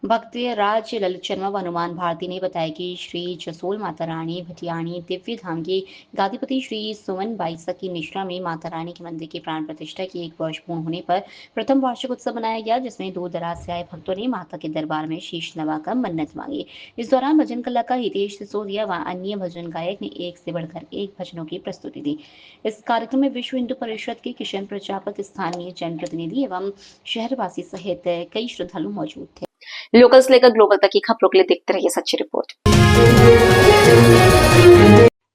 भक्त राज ललित शर्मा व हनुमान भारती ने बताया कि श्री जसोल माता रानी भटियाणी दिव्य धाम के गादीपति श्री सुमन बाईसा की निष्ठा में माता रानी के मंदिर की प्राण प्रतिष्ठा की 1 वर्ष पूर्ण होने पर प्रथम वार्षिक उत्सव मनाया गया, जिसमें दूर दराज से आए भक्तों ने माता के दरबार में शीश नवाकर मन्नत मांगी। इस दौरान भजन कलाकार हितेश सिसोदिया व अन्य भजन गायक ने एक से बढ़कर एक भजनों की प्रस्तुति दी। इस कार्यक्रम में विश्व हिंदू परिषद के किशन प्रजापति, स्थानीय जनप्रतिनिधि एवं शहरवासी सहित कई श्रद्धालु मौजूद थे। लोकल से लेकर ग्लोबल तक की खबरों के लिए देखते रहिए सच्ची रिपोर्ट।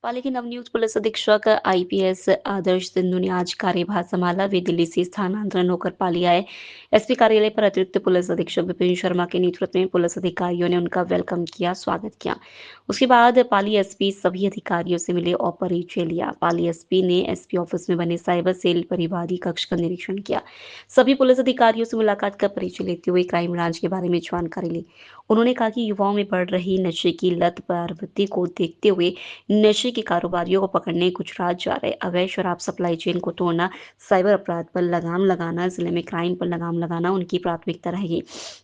पाली के नवनियुक्त पुलिस अधीक्षक आईपीएस आदर्श सिंधु ने आज कार्यभार संभाला। वे दिल्ली से स्थानांतरण होकर पाली आए। एसपी कार्यालय पर अतिरिक्त पुलिस अधीक्षक विपिन शर्मा के नेतृत्व में पुलिस अधिकारियों ने उनका वेलकम किया, स्वागत किया। उसके बाद पाली एसपी सभी अधिकारियों से मिले और परिचय लिया। पाली एसपी ने एसपी ऑफिस में बने साइबर सेल परिवादी कक्ष का निरीक्षण किया। सभी पुलिस अधिकारियों से मुलाकात कर परिचय लेते हुए क्राइम ब्रांच के बारे में जानकारी ली। उन्होंने कहा कि युवाओं में बढ़ रही नशे की लत प्रवृत्ति को देखते हुए नशे के कारोबारियों को पकड़ने गुजरात जा रहे अवैध शराब सप्लाई चेन को तोड़ना, साइबर अपराध पर लगाम लगाना, जिले में क्राइम पर लगाम लगाना उनकी प्राथमिकता रहेगी।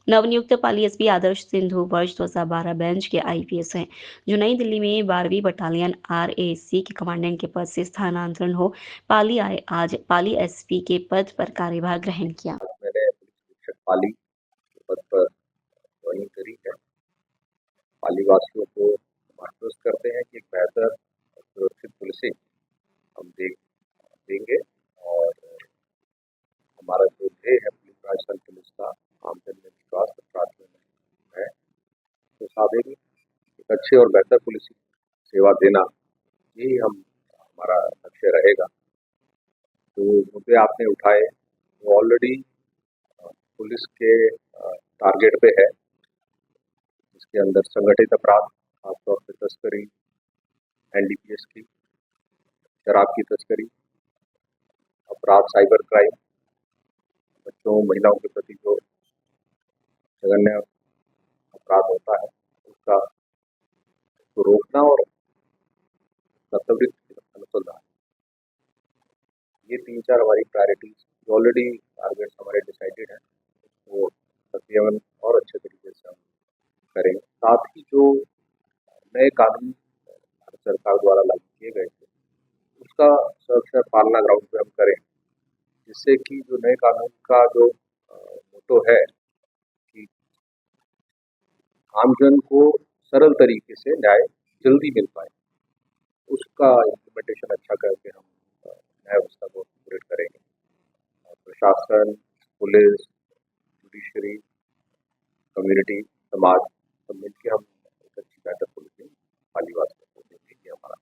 नवनियुक्त पाली एसपी आदर्श सिंधु वर्ष 2012 बेंच के आईपीएस हैं, जो नई दिल्ली में 12वीं बटालियन आरएसी के कमांडेंट के पद से स्थानांतरण हो पाली आए। आज पाली एसपी के पद पर कार्यभार ग्रहण किया। मैंने पुलिस अधीक्षक पाली के पद पर ज्वाइनिंग करी है। पाली वासियों को हम आश्वस्त करते हैं कि एक बेहतर और सुरक्षित पुलिसिंग हम देंगे और हमारा जो ध्येय है पुलिस राजस्थान पुलिस का आमजन में विश्वास अपराधियों में है तो साधेंगे। एक अच्छे और बेहतर पुलिस सेवा देना यही हमारा लक्ष्य रहेगा। तो मुद्दे आपने उठाए वो ऑलरेडी पुलिस के टारगेट पे है, इसके अंदर संगठित अपराध, खासतौर पे तस्करी, एनडीपीएस की, शराब की तस्करी, अपराध साइबर क्राइम, बच्चों महिलाओं के प्रति जो जघन्य अपराध होता है उसका उसको रोकना और त्वरित अनुसंधान, ये 3-4 हमारी प्रायोरिटीज ऑलरेडी टारगेट्स हमारे डिसाइडेड हैं, उसको सक्रियन और अच्छे तरीके से हम करेंगे। साथ ही जो नए कानून सरकार द्वारा लागू किए गए थे उसका सुरक्षा पालना ग्राउंड पे हम करें, जिससे कि जो नए कानून का जो मोटो है कि आमजन को सरल तरीके से न्याय जल्दी मिल पाए, उसका इम्प्लीमेंटेशन अच्छा करके हम न्याय व्यवस्था को अपग्रेड करेंगे। प्रशासन, पुलिस, जुडिशरी, कम्युनिटी, समाज सब मिलकर हम एक अच्छी बेहतर पुलिसिंग पाली वासियों को देंगे, ये हमारा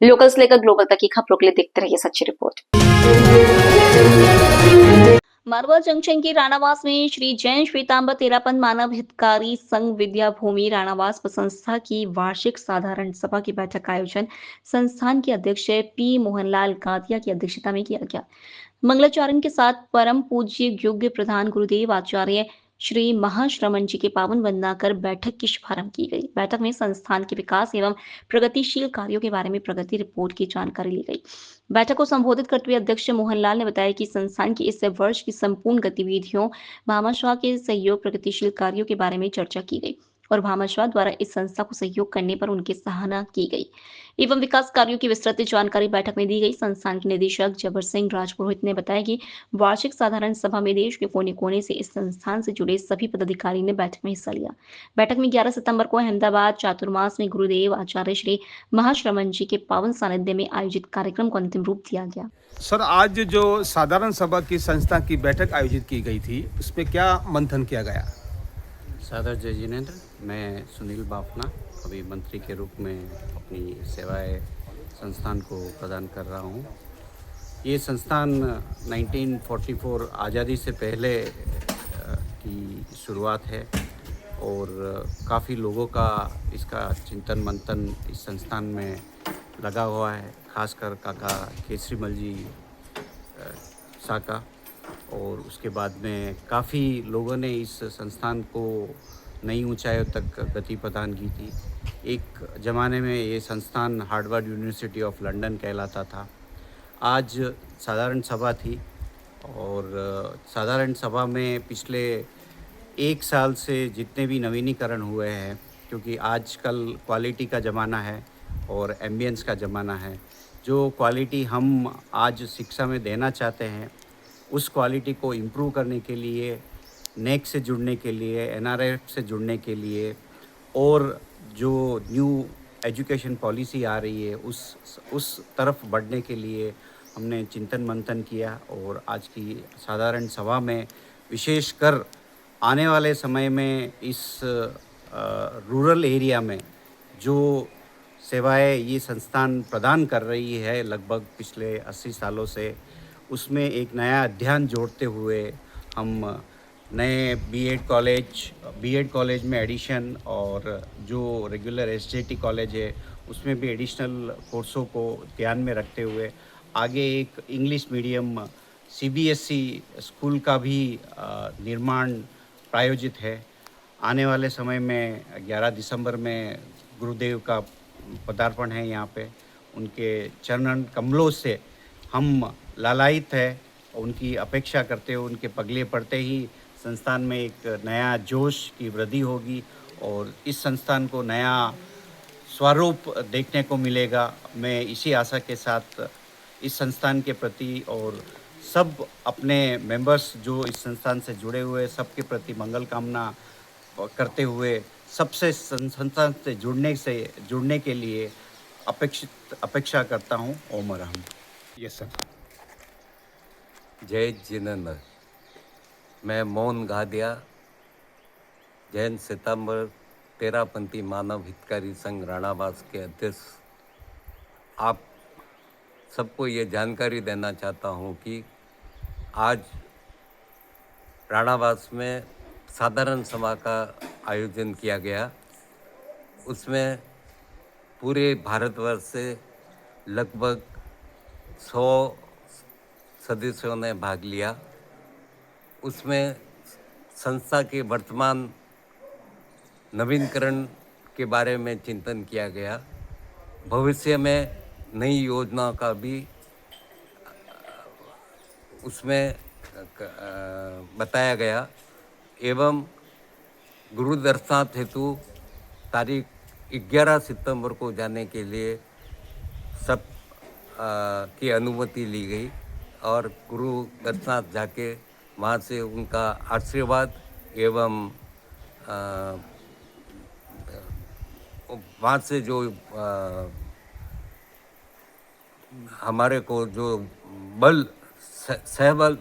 लोकल से लेकर ग्लोबल तक की खबरों के लिए देखते रहिए सच्ची रिपोर्ट। मारवा जंक्शन के राणावास में श्री जैन श्वेतांबर तेरापंथ मानव हितकारी संघ विद्या भूमि राणावास संस्था की वार्षिक साधारण सभा की बैठक का आयोजन संस्थान के अध्यक्ष पी मोहनलाल गादिया की अध्यक्षता में किया गया। मंगलाचरण के साथ परम पूज्य योग्य प्रधान गुरुदेव आचार्य श्री महाश्रमण जी के पावन वंदना कर बैठक की शुभारंभ की गई। बैठक में संस्थान के विकास एवं प्रगतिशील कार्यों के बारे में प्रगति रिपोर्ट की जानकारी ली गई। बैठक को संबोधित करते हुए अध्यक्ष मोहनलाल ने बताया कि संस्थान की इस वर्ष की संपूर्ण गतिविधियों भामाशाह के सहयोग प्रगतिशील कार्यों के बारे में चर्चा की गई और भामाशाह द्वारा इस संस्था को सहयोग करने पर उनकी सराहना की गई एवं विकास कार्यों की विस्तृत जानकारी बैठक में दी गई। संस्थान के निदेशक जबर सिंह राजपुरोहित ने बताया कि वार्षिक साधारण सभा में देश के कोने कोने से इस संस्थान से जुड़े सभी पदाधिकारी ने बैठक में हिस्सा लिया। बैठक में 11 सितंबर को अहमदाबाद चातुर्मास में गुरुदेव आचार्य श्री महाश्रमण जी के पावन सानिध्य में आयोजित कार्यक्रम को अंतिम रूप दिया गया। सर, आज जो साधारण सभा की संस्था की बैठक आयोजित की गई थी उसमें क्या मंथन किया गया? सादर जय जिनेंद्र, मैं सुनील बाफना अभी मंत्री के रूप में अपनी सेवाएं संस्थान को प्रदान कर रहा हूं। ये संस्थान 1944 आज़ादी से पहले की शुरुआत है और काफ़ी लोगों का इसका चिंतन मंथन इस संस्थान में लगा हुआ है, खासकर काका केसरीमल जी साका, और उसके बाद में काफ़ी लोगों ने इस संस्थान को नई ऊंचाइयों तक गति प्रदान की थी। एक ज़माने में ये संस्थान हार्वर्ड यूनिवर्सिटी ऑफ लंदन कहलाता था। आज साधारण सभा थी और साधारण सभा में पिछले 1 साल से जितने भी नवीनीकरण हुए हैं, क्योंकि आजकल क्वालिटी का ज़माना है और एम्बियंस का ज़माना है। जो क्वालिटी हम आज शिक्षा में देना चाहते हैं, उस क्वालिटी को इम्प्रूव करने के लिए, नेक से जुड़ने के लिए, एनआरएफ से जुड़ने के लिए और जो न्यू एजुकेशन पॉलिसी आ रही है उस तरफ बढ़ने के लिए हमने चिंतन मंथन किया। और आज की साधारण सभा में विशेषकर आने वाले समय में इस रूरल एरिया में जो सेवाएं ये संस्थान प्रदान कर रही है लगभग पिछले 80 सालों से, उसमें एक नया अध्ययन जोड़ते हुए हम नए बीएड कॉलेज में एडिशन और जो रेगुलर एसजेटी कॉलेज है उसमें भी एडिशनल कोर्सों को ध्यान में रखते हुए आगे एक इंग्लिश मीडियम सीबीएसई स्कूल का भी निर्माण प्रायोजित है। आने वाले समय में 11 दिसंबर में गुरुदेव का पदार्पण है यहाँ पे। उनके चरण कमलों से हम लालायित है, उनकी अपेक्षा करते हुए उनके पगले पड़ते ही संस्थान में एक नया जोश की वृद्धि होगी और इस संस्थान को नया स्वरूप देखने को मिलेगा। मैं इसी आशा के साथ इस संस्थान के प्रति और सब अपने मेंबर्स जो इस संस्थान से जुड़े हुए सबके प्रति मंगल कामना करते हुए सबसे संस्थान से जुड़ने के लिए अपेक्षा करता हूँ। ओम अरहम। Yes sir. जय जिनेंद्र। मैं मोहन गादिया, जैन सितंबर तेरापंथी मानव हितकारी संघ राणावास के अध्यक्ष। आप सबको ये जानकारी देना चाहता हूँ कि आज राणावास में साधारण सभा का आयोजन किया गया। उसमें पूरे भारतवर्ष से लगभग 100 सदस्यों ने भाग लिया। उसमें संस्था के वर्तमान नवीनीकरण के बारे में चिंतन किया गया। भविष्य में नई योजना का भी उसमें बताया गया एवं गुरु दर्शनार्थ हेतु तारीख 11 सितंबर को जाने के लिए सब की अनुमति ली गई और गुरु दर्शनार्थ जाके वहाँ से उनका आशीर्वाद एवं वहाँ से जो हमारे को जो बल सहबल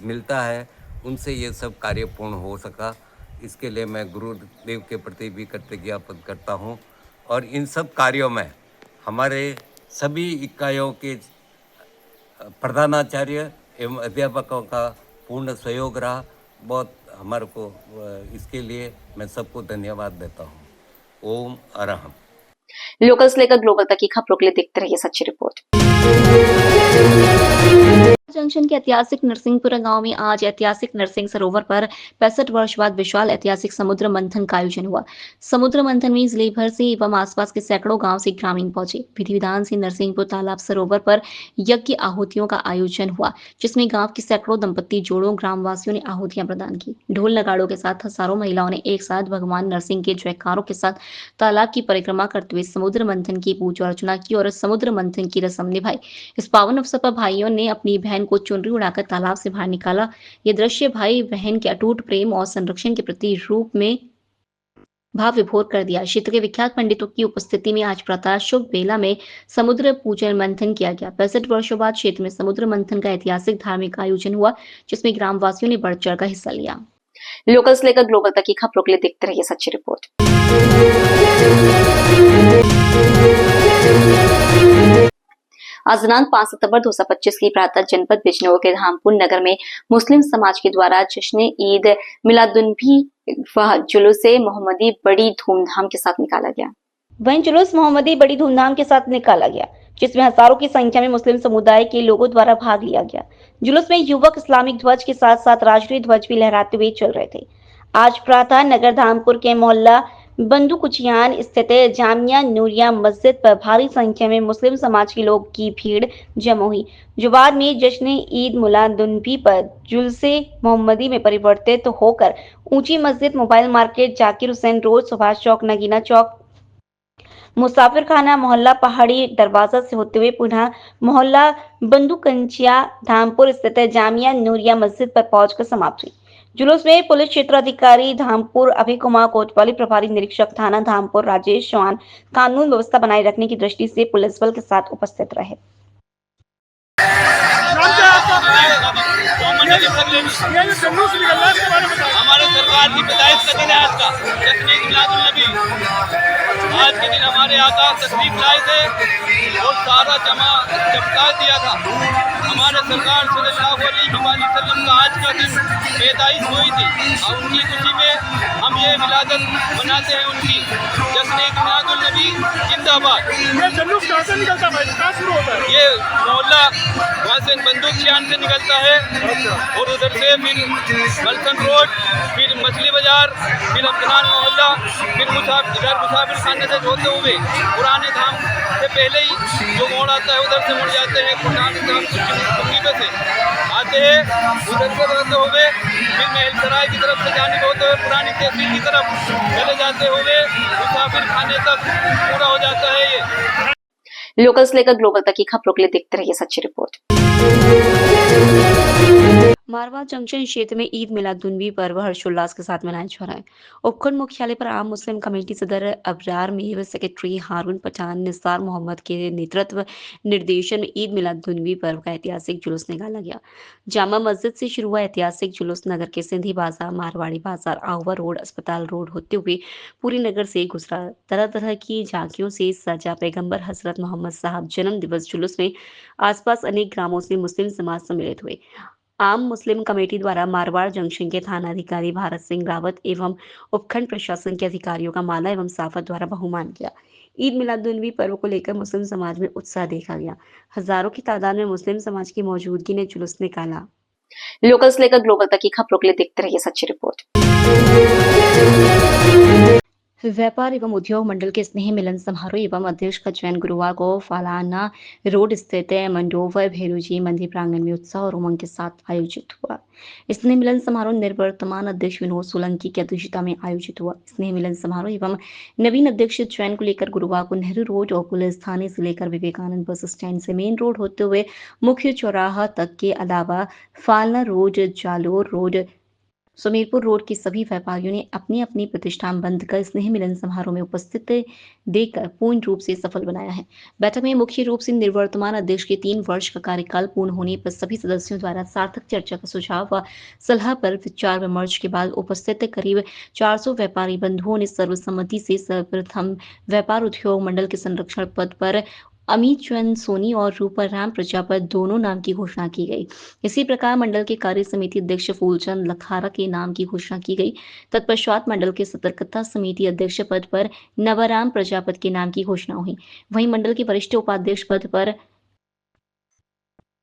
मिलता है उनसे ये सब कार्य पूर्ण हो सका। इसके लिए मैं गुरुदेव के प्रति भी कृतज्ञता करता हूँ और इन सब कार्यों में हमारे सभी इकाइयों के प्रधानाचार्य एवं अध्यापकों का पूर्ण सहयोग रहा। बहुत हमारे को इसके लिए मैं सबको धन्यवाद देता हूँ। ओम अरहम। लोकल से लेकर ग्लोबल तक की खबरों के लिए देखते रहिए सच्ची रिपोर्ट। जंक्शन के ऐतिहासिक नरसिंहपुरा गांव में आज ऐतिहासिक नरसिंह सरोवर पर 65 वर्ष बाद विशाल ऐतिहासिक समुद्र मंथन का आयोजन हुआ। समुद्र मंथन में जिले भर से एवं आसपास के सैकड़ों गांव से ग्रामीण पहुंचे। विधि विधान से नरसिंहपुर तालाब सरोवर पर यज्ञ आहुतियों का आयोजन हुआ, जिसमें गांव के सैकड़ों दंपत्ति जोड़ों ग्रामवासियों ने आहुतियां प्रदान की। ढोल नगाड़ों के साथ हजारों महिलाओं ने एक साथ भगवान नरसिंह के जयकारों के साथ तालाब की परिक्रमा करते हुए समुद्र मंथन की पूजा अर्चना की और समुद्र मंथन की रस्म निभाई। इस पावन अवसर पर भाइयों ने अपनी बहन को चुनरी उड़ाकर तालाब से बाहर निकाला। ये दृश्य भाई बहन के अटूट प्रेम और संरक्षण के प्रति रूप में भाव विभोर कर दिया। क्षेत्र के विख्यात पंडितों की उपस्थिति में आज प्रातः शुभ बेला में समुद्र पूजन मंथन किया गया। 65 वर्षों बाद क्षेत्र में समुद्र मंथन का ऐतिहासिक धार्मिक आयोजन हुआ, जिसमें ग्रामवासियों ने बढ़ चढ़कर हिस्सा लिया। लोकल से लेकर ग्लोबल तक की खबरों के लिए देखते रहिए सच्ची रिपोर्ट। आज दिनांक 5 सितंबर 2025 की प्रातः जनपद बिजनौर के धामपुर नगर में मुस्लिम समाज के द्वारा जश्न ईद मिलादुन्नबी व जुलूस मोहम्मदी बड़ी धूमधाम के साथ निकाला गया। वहीं जुलूस मोहम्मदी बड़ी धूमधाम के साथ निकाला गया, जिसमें हजारों की संख्या में मुस्लिम समुदाय के लोगों द्वारा भाग लिया गया। जुलूस में युवक इस्लामिक ध्वज के साथ साथ राष्ट्रीय ध्वज भी लहराते हुए चल रहे थे। आज प्रातः नगर धामपुर के मोहल्ला बंदू कुचियान स्थित जामिया नूरिया मस्जिद पर भारी संख्या में मुस्लिम समाज के लोग की भीड़ जमा हुई, जो बाद में जश्न ईद मिलादुन्नबी पर जुलूसे मोहम्मदी में परिवर्तित होकर ऊंची मस्जिद, mobile market, Zakir Hussain road, Subhash चौक, नगीना चौक, मुसाफिर खाना मोहल्ला, पहाड़ी दरवाजा से होते हुए पुनः मोहल्ला बंदूकंचिया धामपुर स्थित जामिया नूरिया मस्जिद पर पहुंचकर समाप्त हुई। जुलूस में पुलिस क्षेत्राधिकारी धामपुर अभय कुमार कोतवाली, प्रभारी निरीक्षक थाना धामपुर राजेश चौहान कानून व्यवस्था बनाए रखने की दृष्टि से पुलिस बल के साथ उपस्थित रहे। हमारे सरकार की पैदाइश का दिन है आज का जश्न मिलादुन्नबी। आज के दिन हमारे आका तशरीफ लाए थे और सारा जमा चमका दिया था। हमारे सरकार सल्लल्लाहु अलैहि वसल्लम का आज का दिन पैदाइश हुई थी और उनकी खुशी में हम ये विलादत मनाते हैं उनकी। जश्न मिलादुन्नबी जिंदाबाद। ये जुलूस कहाँ से निकलता है? कहाँ शुरू होता है? ये मोहल्ला वहाँ से बंदूक चियान से निकलता है और उधर से फिर मलकन रोड, फिर मछली बाजार, फिर अफगान मोहल्ला, फिर मुसाफिर खाने से होते हुए पुराने धाम से पहले ही जो मोड़ आता है उधर से मुड़ जाते हैं। पुराने धाम पे से आते हैं, उधर से रहते हुए फिर महल सराय की तरफ से जाने होते हुए पुरानी तहसील की तरफ चले जाते हुए मुसाफिर खाने तक पूरा हो जाता है। ये लोकल से लेकर ग्लोबल तक की खबरों के लिए देखते रहिए सच्ची रिपोर्ट। मारवा जंक्शन क्षेत्र में ईद मिलादुन्नबी पर्व हर्षोल्लास के साथ मनाया जा रहा है। उपखंड मुख्यालय पर आम मुस्लिम कमेटी सदर अबरार मीर, सेक्रेटरी हारून पठान, निसार मोहम्मद के नेतृत्व निर्देशन में ईद मिलादुन्नबी पर्व का ऐतिहासिक जुलूस निकाला गया। जामा मस्जिद से शुरू हुआ ऐतिहासिक जुलूस नगर के सिंधी बाजार, मारवाड़ी बाजार, आहुआ रोड, अस्पताल रोड होते हुए पूरी नगर से गुजरा। तरह तरह की झांकियों से सजा पैगंबर हजरत मोहम्मद साहब जन्म दिवस जुलूस में आसपास अनेक ग्रामों से मुस्लिम समाज सम्मिलित हुए। आम मुस्लिम कमेटी द्वारा मारवाड़ जंक्शन के थानाधिकारी भारत सिंह रावत एवं उपखंड प्रशासन के अधिकारियों का माला एवं साफत द्वारा बहुमान किया। ईद मिलादुन्नबी पर्व को लेकर मुस्लिम समाज में उत्साह देखा गया। हजारों की तादाद में मुस्लिम समाज की मौजूदगी ने जुलूस निकाला। लोकल से लेकर ग्लोबल तक की खबरों के लिए देखते रहिए सच्ची रिपोर्ट। व्यापार एवं उद्योग मंडल के स्नेह मिलन समारोह एवं अध्यक्ष का चयन गुरुवार को फालाना रोड स्थित मंडोवर भेरूजी मंदिर प्रांगण में उत्साह और उमंग के साथ आयोजित हुआ। स्नेह मिलन समारोह निवर्तमान अध्यक्ष विनोद सोलंकी की अध्यक्षता में आयोजित हुआ। स्नेह मिलन समारोह एवं नवीन अध्यक्ष चयन को लेकर गुरुवार को नेहरू रोड और पुलिस थाने से लेकर विवेकानंद बस स्टैंड से मेन रोड होते हुए मुख्य चौराहा तक के अलावा Falna road, Jalore road, Sumerpur road के सभी व्यापारियों ने अपनी अपनी प्रतिष्ठान बंद कर स्नेह मिलन समारोह में उपस्थित देकर पूर्ण रूप से सफल बनाया है। बैठक में मुख्य रूप से निवर्तमान अध्यक्ष के 3 वर्ष का कार्यकाल पूर्ण होने पर सभी सदस्यों द्वारा सार्थक चर्चा का सुझाव व सलाह पर विचार विमर्श के बाद उपस्थित करीब 400 व्यापारी बंधुओं ने सर्वसम्मति से सर्वप्रथम व्यापार उद्योग मंडल के संरक्षण पद पर अमित चंद सोनी और रूपाराम प्रजापत दोनों नाम की घोषणा की गई। इसी प्रकार मंडल के कार्य समिति अध्यक्ष फूलचंद लखारा के नाम की घोषणा की गई। तत्पश्चात मंडल के सतर्कता समिति अध्यक्ष पद पर नवराम प्रजापत के नाम की घोषणा हुई। वहीं मंडल के वरिष्ठ उपाध्यक्ष पद पर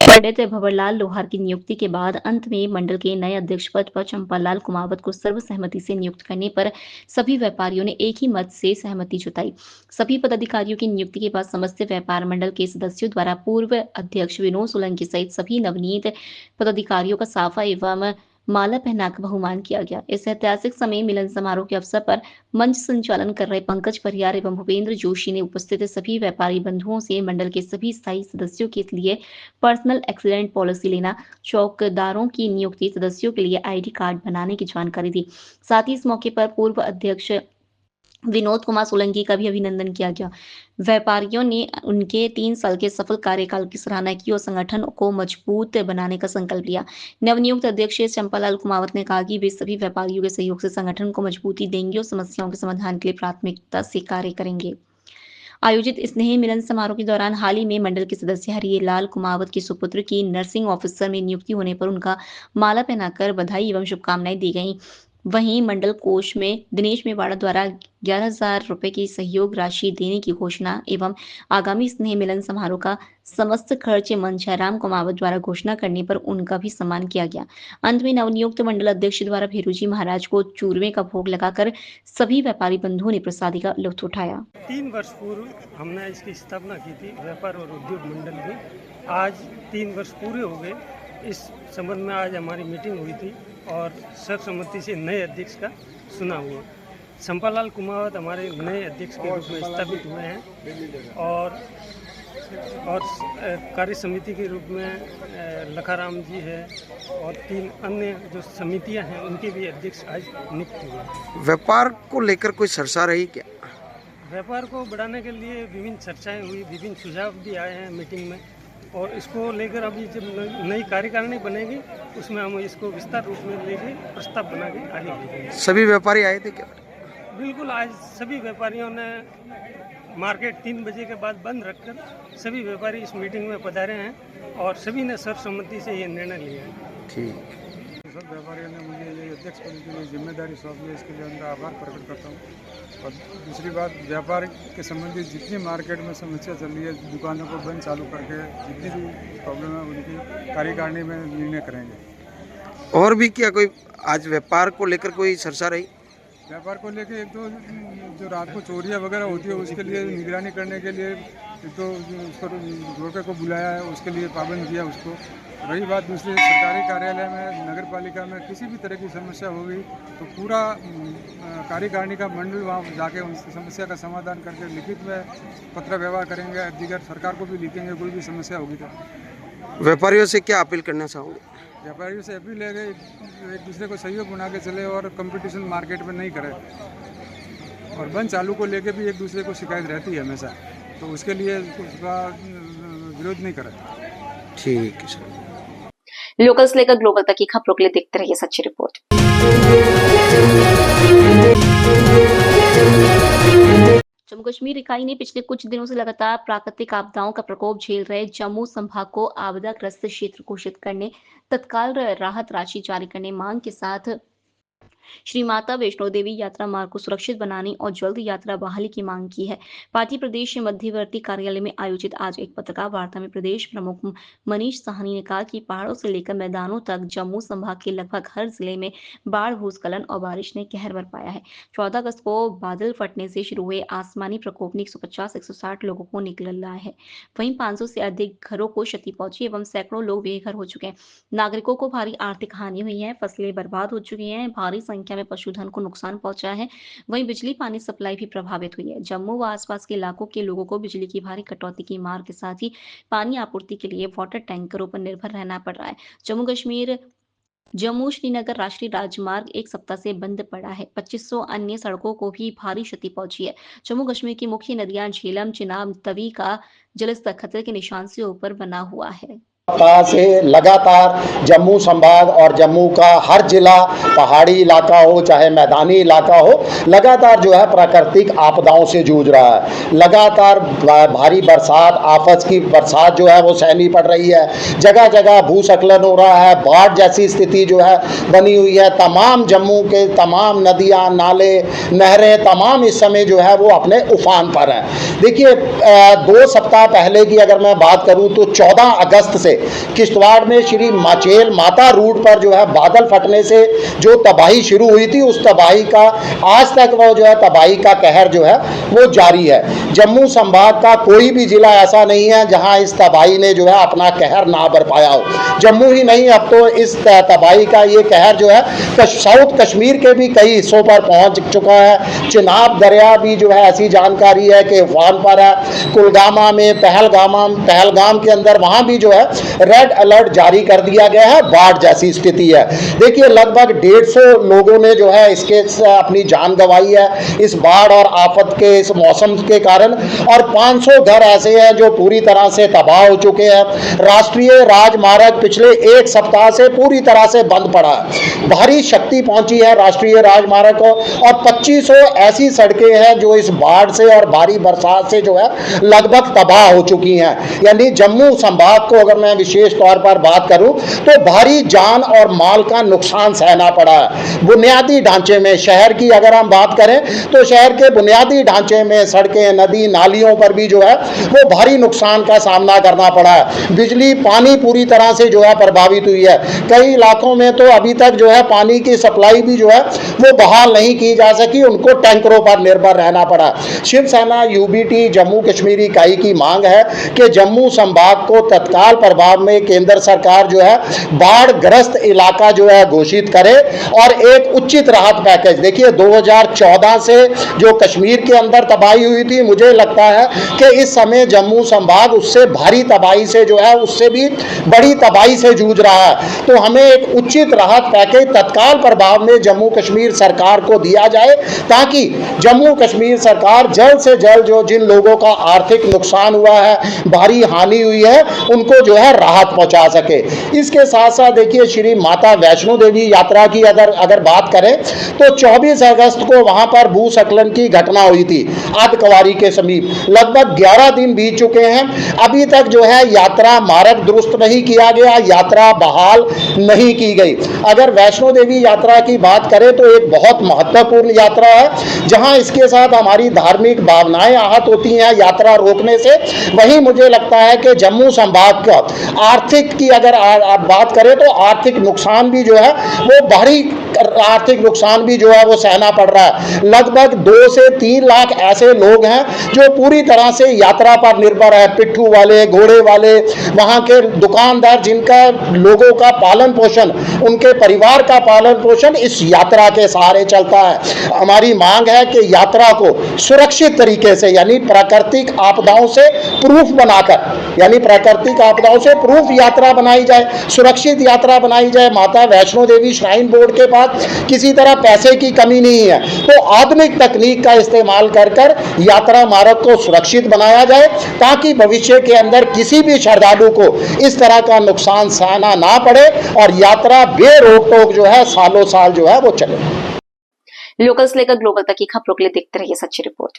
पंडित भंवरलाल लोहार की नियुक्ति के बाद अंत में मंडल के नए अध्यक्ष पद पर चंपालाल कुमावत को सर्वसहमति से नियुक्त करने पर सभी व्यापारियों ने एक ही मत से सहमति जताई। सभी पदाधिकारियों की नियुक्ति के बाद समस्त व्यापार मंडल के सदस्यों द्वारा पूर्व अध्यक्ष विनोद सोलंकी सहित सभी नवनीत पदाधिकारियों का साफा एवं माला पहनाकर बहुमान किया गया। इस ऐतिहासिक समय मिलन समारोह के अवसर पर मंच संचालन कर रहे पंकज परियार एवं भूपेंद्र जोशी ने उपस्थित सभी व्यापारी बंधुओं से मंडल के सभी स्थायी सदस्यों के लिए पर्सनल एक्सीडेंट पॉलिसी लेना, चौकीदारों की नियुक्ति, सदस्यों के लिए ID कार्ड बनाने की जानकारी दी। साथ ही इस मौके पर पूर्व अध्यक्ष विनोद कुमार सोलंकी का भी अभिनंदन किया गया। व्यापारियों ने उनके 3 साल के सफल कार्यकाल की सराहना की और संगठन को मजबूत बनाने का संकल्प लिया। नवनियुक्त अध्यक्ष चंपालाल कुमावत ने कहा कि वे सभी व्यापारियों के सहयोग से संगठन को मजबूती देंगे और समस्याओं के समाधान के लिए प्राथमिकता से कार्य करेंगे। आयोजित स्नेह मिलन समारोह के दौरान हाल ही में मंडल के सदस्य हरिलाल कुमावत के सुपुत्र की नर्सिंग ऑफिसर में नियुक्ति होने पर उनका माला पहनाकर बधाई एवं शुभकामनाएं दी गईं। वहीं मंडल कोष में दिनेश मेवाड़ा द्वारा 11,000 रुपए की सहयोग राशि देने की घोषणा एवं आगामी स्नेह मिलन समारोह का समस्त खर्च मंच जयराम कुमावत द्वारा घोषणा करने पर उनका भी सम्मान किया गया। अंत में नवनियुक्त मंडल अध्यक्ष द्वारा भेरूजी महाराज को चूरमे का भोग लगाकर सभी व्यापारी बंधुओं ने प्रसादी का लुत्फ उठाया। 3 वर्ष पूर्व हमने इसकी स्थापना की थी, व्यापार और उद्योग मंडल की। आज 3 वर्ष पूरे हो गए। इस संबंध में आज हमारी मीटिंग हुई थी और सर्वसम्मति से नए अध्यक्ष का चुना हुआ। संपालाल कुमावत हमारे नए अध्यक्ष के रूप में स्थापित हुए हैं और कार्य समिति के रूप में लखाराम जी है और 3 अन्य जो समितियां हैं उनके भी अध्यक्ष आज नियुक्त हुए। व्यापार को लेकर कोई चर्चा रही क्या? व्यापार को बढ़ाने के लिए विभिन्न चर्चाएं हुई, विभिन्न सुझाव भी आए हैं मीटिंग में और इसको लेकर अभी जब नई कार्यकारिणी बनेगी उसमें हम इसको विस्तार रूप में लेके प्रस्ताव बना के आगे बढ़ेंगे। सभी व्यापारी आए थे क्या? बिल्कुल, आज सभी व्यापारियों ने मार्केट 3 बजे के बाद बंद रखकर सभी व्यापारी इस मीटिंग में पधारे हैं और सभी ने सर्वसम्मति से ये निर्णय लिया है। ठीक। सब व्यापारियों ने मुझे ये अध्यक्ष पद के लिए जिम्मेदारी सौंपी है, इसके लिए उनका आभार प्रकट करता हूँ। और दूसरी बात, व्यापार के संबंधित जितनी मार्केट में समस्या चल रही है, दुकानों को बंद चालू करके जितनी भी प्रॉब्लम है उनकी कार्यकारिणी में निर्णय करेंगे। और भी क्या कोई आज व्यापार को लेकर कोई चर्चा रही? व्यापार को लेकर एक तो जो रात को चोरियाँ वगैरह होती है उसके लिए निगरानी करने के लिए एक तो उसको रोके को बुलाया है, उसके लिए पाबंद किया उसको। रही बात दूसरी, सरकारी कार्यालय में नगर पालिका में किसी भी तरह की समस्या होगी तो पूरा कार्यकारिणी का मंडल वहाँ जाके उन समस्या का समाधान करके लिखित में पत्र व्यवहार करेंगे, अधिकार सरकार को भी लिखेंगे कोई भी समस्या होगी तो। व्यापारियों से क्या अपील करना चाहोगे? व्यापारियों से अपील है एक दूसरे को सहयोग बना के चले और कंपटीशन मार्केट में नहीं करे और बंद चालू को लेके भी एक दूसरे को शिकायत रहती है हमेशा, तो उसके लिए उसका विरोध नहीं करे। ठीक है सर। लोकल से लेकर ग्लोबल तक की खबरों के लिए देखते रहिए सच्ची रिपोर्ट। जम्मू कश्मीर इकाई ने पिछले कुछ दिनों से लगातार प्राकृतिक आपदाओं का प्रकोप झेल रहे जम्मू संभाग को आपदाग्रस्त क्षेत्र घोषित करने, तत्काल राहत राशि जारी करने मांग के साथ श्री माता वैष्णो देवी यात्रा मार्ग को सुरक्षित बनाने और जल्द यात्रा बहाली की मांग की है। पार्टी प्रदेश मध्यवर्ती कार्यालय में आयोजित आज एक पत्रकार वार्ता में प्रदेश प्रमुख मनीष साहनी ने कहा कि पहाड़ों से लेकर मैदानों तक जम्मू संभाग के लगभग हर जिले में बाढ़, भूस्खलन और बारिश ने कहर बरपाया है। 14 अगस्त को बादल फटने से शुरू हुए आसमानी प्रकोप ने 150-160 लोगों को निकला है। वहीं 500 से अधिक घरों को क्षति पहुंची एवं सैकड़ों लोग बेघर हो चुके हैं। नागरिकों को भारी आर्थिक हानि हुई है, फसलें बर्बाद हो चुकी हैं, भारी संख्या में पशुधन को नुकसान पहुंचा है। वहीं बिजली पानी सप्लाई भी प्रभावित हुई है। जम्मू व आसपास के इलाकों के लोगों को बिजली की भारी कटौती की मार के साथ ही पानी आपूर्ति के लिए वाटर टैंकरों पर निर्भर रहना पड़ रहा है। जम्मू श्रीनगर राष्ट्रीय राजमार्ग एक सप्ताह से बंद पड़ा है। 2500 अन्य सड़कों को भी भारी क्षति पहुंची है। जम्मू कश्मीर की मुख्य नदियां झेलम, चिनाब, तवी का जलस्तर खतरे के निशान से ऊपर बना हुआ है। से लगातार जम्मू संभाग और जम्मू का हर जिला, पहाड़ी इलाका हो चाहे मैदानी इलाका हो, लगातार जो है प्राकृतिक आपदाओं से जूझ रहा है। लगातार भारी बरसात, आफत की बरसात जो है वो सहनी पड़ रही है। जगह जगह भूस्खलन हो रहा है, बाढ़ जैसी स्थिति जो है बनी हुई है। तमाम जम्मू के तमाम नदियाँ, नाले, नहरें तमाम इस समय जो है वो अपने उफान पर हैं। देखिए 2 सप्ताह पहले की अगर मैं बात करूँ तो 14 अगस्त से किश्तवाड़ में श्री माचेल माता रूट पर जो है बादल फटने से जो तबाही शुरू हुई थी, उस तबाही का आज तक वो जो है तबाही का कहर जो है वो जारी है। जम्मू संभाग का कोई भी जिला ऐसा नहीं है जहां इस तबाही ने जो है अपना कहर ना बरपाया हो। जम्मू ही नहीं, अब तो इस तबाही का ये कहर जो है साउथ कश्मीर के भी कई हिस्सों पर पहुंच चुका है। चिनाब दरिया भी जो है ऐसी जानकारी है कि उफान पर है। कुलगामा में पहलगाम के अंदर वहां भी जो है रेड अलर्ट जारी कर दिया गया है, बाढ़ जैसी स्थिति है। देखिए लगभग 150 लोगों ने जो है इसके अपनी जान गंवाई है इस बाढ़ और आफत के इस मौसम के कारण। कारण और 500 घर ऐसे हैं जो पूरी तरह से तबाह हो चुके हैं। राष्ट्रीय राजमार्ग पिछले एक सप्ताह से पूरी तरह से बंद पड़ा है। भारी क्षति पहुंची है राष्ट्रीय राजमार्ग को और 2500 ऐसी सड़कें हैं जो इस बाढ़ से और भारी बरसात से जो है लगभग तबाह हो चुकी हैं। यानी जम्मू संभाग को अगर मैं विशेष तौर पर बात करूं तो भारी जान और माल का नुकसान सहना पड़ा है। बुनियादी ढांचे में शहर की अगर हम बात करें तो शहर के बुनियादी ढांचे में सड़कें, नदी नालियों पर भी जो है वो भारी नुकसान का सामना करना पड़ा है। बिजली पानी पूरी तरह से जो है प्रभावित हुई है। कई इलाकों में तो अभी तक जो है पानी की सप्लाई भी जो है वो बहाल नहीं की जा सकी, उनको टैंकरों पर निर्भर रहना पड़ा। शिवसेना यूबीटी जम्मू कश्मीर इकाई की मांग है कि जम्मू संभाग को तत्काल प्रभाव में केंद्र सरकार जो है बाढ़ ग्रस्त इलाका जो है घोषित करे और एक उचित राहत पैकेज। देखिए 2014 से जो कश्मीर के अंदर तबाही हुई थी, मुझे लगता है कि इस समय जम्मू संभाग उससे भारी तबाही से जो है उससे भी बड़ी तबाही से जूझ रहा है। तो हमें एक उचित राहत पैकेज तत्काल प्रभाव में जम्मू कश्मीर सरकार को दिया जाए ताकि जम्मू कश्मीर सरकार जल्द से जल्द जो जिन लोगों का आर्थिक नुकसान हुआ है, भारी हानि हुई है, उनको जो है राहत पहुंचा सके। इसके साथ साथ देखिए श्री माता वैष्णो देवी यात्रा की अगर बात करें तो 24 अगस्त को वहां पर भूस्खलन की घटना हुई थी आदकवारी के समीप। लगभग 11 दिन बीत चुके हैं, अभी तक जो है यात्रा मार्ग दुरुस्त नहीं किया गया, यात्रा बहाल नहीं की गई। अगर वैष्णो देवी यात्रा की बात करें तो एक बहुत महत्वपूर्ण यात्रा है जहां इसके साथ हमारी धार्मिक भावनाएं आहत होती हैं यात्रा रोकने से। वहीं मुझे लगता है कि जम्मू संभाग का आर्थिक की अगर आप बात करें तो आर्थिक नुकसान भी जो है वो भारी आर्थिक नुकसान भी जो है वो सहना पड़ रहा है। लगभग 2 से 3 लाख ऐसे लोग हैं जो पूरी तरह से यात्रा पर निर्भर है। पिट्ठू वाले, घोड़े वाले, वहां के दुकानदार जिनका लोगों का पालन पोषण, उनके परिवार का पालन पोषण इस यात्रा के सहारे चलता है। हमारी मांग है कि यात्रा को सुरक्षित तरीके से यानी प्राकृतिक आपदाओं से प्रूफ बनाकर, यानी प्राकृतिक आपदाओं से प्रूफ यात्रा बनाई जाए, सुरक्षित यात्रा बनाई जाए। माता वैष्णो देवी श्राइन बोर्ड के पास किसी तरह पैसे की कमी नहीं है, तो आधुनिक तकनीक का इस्तेमाल कर यात्रा मार्ग को सुरक्षित बनाया जाए ताकि भविष्य के अंदर किसी भी श्रद्धालु को इस तरह का नुकसान सहना ना पड़े और यात्रा बेरोक टोक जो है सालों साल जो है वो चले। लोकल से लेकर ग्लोबल तक की खबरों के लिए देखते रहिए सच्ची रिपोर्ट।